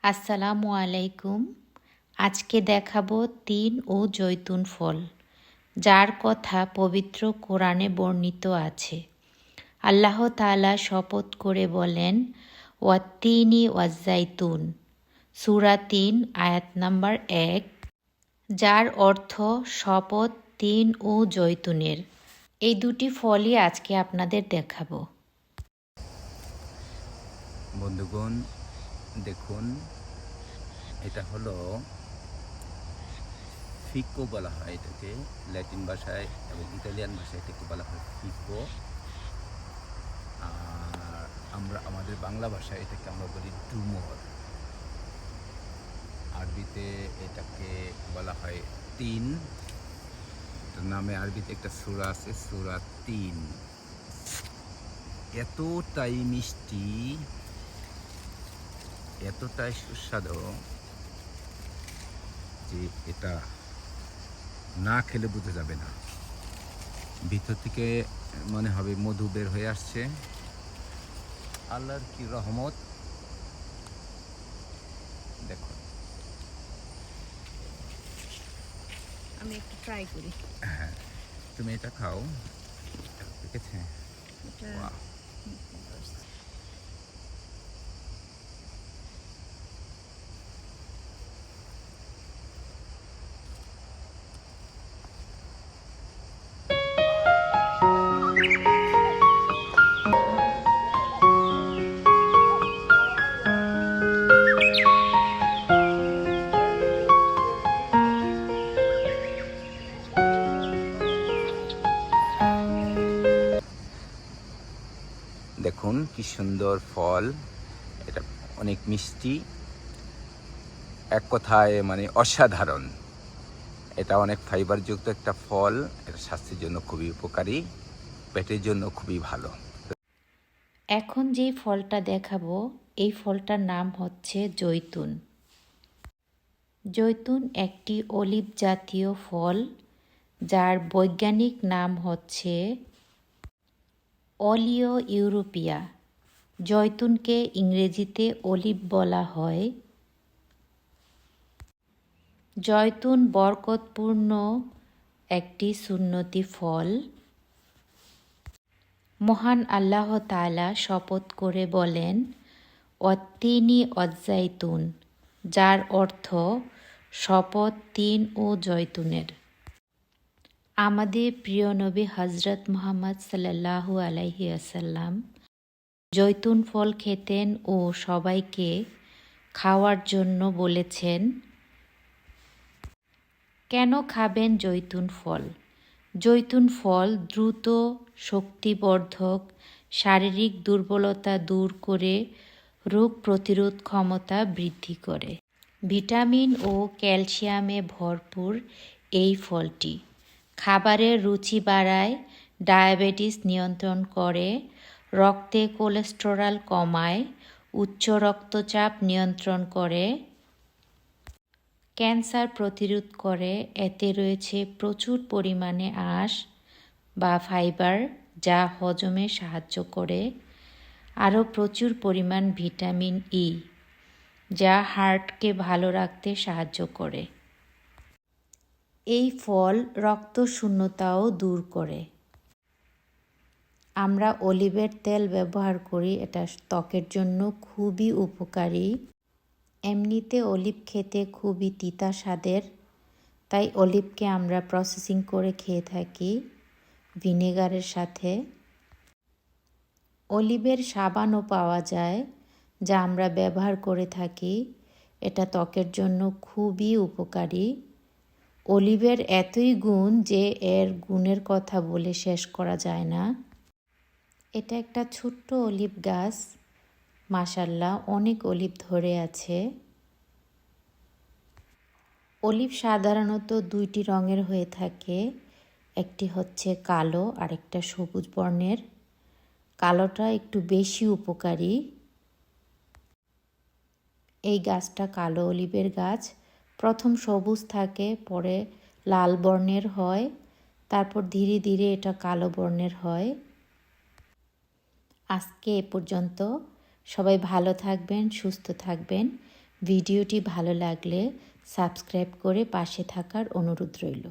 আসসালামু আলাইকুম। আজকে দেখাবো তিন ও জৈতুন ফল, যার কথা পবিত্র কোরআনে বর্ণিত আছে। আল্লাহ তাআলা শপথ করে বলেন, ওয়াত্তিনি ওয়াজ্জাইতুন, সূরা ৩ আয়াত নাম্বার ১, যার অর্থ শপথ তিন ও জৈতুনের। এই দুটি ফলই আজকে আপনাদের দেখাবো। বন্ধুগণ, দেখুন, এটা হলো ফিকো বলা হয় এটাকে, ল্যাটিন ভাষায় এবং ইতালিয়ান ভাষায় এটাকে বলা হয় ফিকো। আর আমরা আমাদের বাংলা ভাষায় এটাকে আমরা বলি ডুমর। আরবিতে এটাকে বলা হয় তিন। এটার নামে আরবিতে একটা সূরা আছে, সূরা ৩। এতটাই মিষ্টি, এতটাই সুস্বাদু যে এটা না খেলে বোঝা যাবে না। ভিতর থেকে মনে হবে মধু বের হয়ে আসছে। আল্লাহর কি রহমত দেখো। আমি একটু ট্রাই করি। হ্যাঁ, তুমি এটা খাও, ঠিক আছে? বাহ! দেখুন কি সুন্দর ফল, এটা অনেক মিষ্টি, এক কথায় মানে অসাধারণ। এটা অনেক ফাইবারযুক্ত একটা ফল, এটা স্বাস্থ্যের জন্য খুবই উপকারী, পেটের জন্য খুবই ভালো। এখন যে ফলটা দেখাবো, এই ফলটার নাম হচ্ছে জৈতুন। জৈতুন একটি অলিভ জাতীয় ফল, যার বৈজ্ঞানিক নাম হচ্ছে অলিও ইউরোপিয়া। জৈতুনকে ইংরেজিতে অলিভ বলা হয়। জৈতুন বরকতপূর্ণ একটি সুন্নতি ফল। মহান আল্লাহ তাআলা শপথ করে বলেন, ওয়াত্তিনি ওয়াজ্জাইতুন, যার অর্থ শপথ তিন ও জৈতুনের। আমাদের প্রিয় নবী হজরত মুহাম্মদ সাল্লাল্লাহু আলাইহি ওয়াসাল্লাম জৈতুন ফল খেতেন ও সবাইকে খাওয়ার জন্য বলেছেন। কেন খাবেন জৈতুন ফল? জৈতুন ফল দ্রুত শক্তিবর্ধক, শারীরিক দুর্বলতা দূর করে রোগ প্রতিরোধ ক্ষমতা বৃদ্ধি করে। ভিটামিন ও ক্যালসিয়ামে ভরপুর এই ফলটি খাবারের রুচি বাড়ায়, ডায়াবেটিস নিয়ন্ত্রণ করে, রক্তে কোলেস্টেরল কমায়, উচ্চ রক্তচাপ নিয়ন্ত্রণ করে, ক্যান্সার প্রতিরোধ করে। এতে রয়েছে প্রচুর পরিমাণে আঁশ বা ফাইবার, যা হজমে সাহায্য করে। আরও প্রচুর পরিমাণ ভিটামিন ই, যা হার্টকে ভালো রাখতে সাহায্য করে। এই ফল রক্তশূন্যতাও দূর করে। আমরা অলিভের তেল ব্যবহার করি, এটা ত্বকের জন্য খুবই উপকারী। এমনিতে অলিভ খেতে খুবই তিতা স্বাদের, তাই অলিভকে আমরা প্রসেসিং করে খেয়ে থাকি ভিনেগারের সাথে। অলিভের সাবানও পাওয়া যায়, যা আমরা ব্যবহার করে থাকি, এটা ত্বকের জন্য খুবই উপকারী। অলিভের এতই গুণ যে এর গুণের কথা বলে শেষ করা যায় না। এটা একটা ছোট্ট অলিভ গাছ, মাশাআল্লাহ অনেক অলিভ ধরে আছে। অলিভ সাধারণত দুইটি রঙের হয়ে থাকে, একটি হচ্ছে কালো আর একটা সবুজ বর্ণের। কালোটা একটু বেশি উপকারী। এই গাছটা কালো অলিভের গাছ। প্রথম সবুজ থাকে, পরে লাল বর্ণের হয়, তারপর ধীরে ধীরে এটা কালো বর্ণের হয়। আজকে এ পর্যন্ত। সবাই ভালো থাকবেন, সুস্থ থাকবেন। ভিডিওটি ভালো লাগলে সাবস্ক্রাইব করে পাশে থাকার অনুরোধ রইল।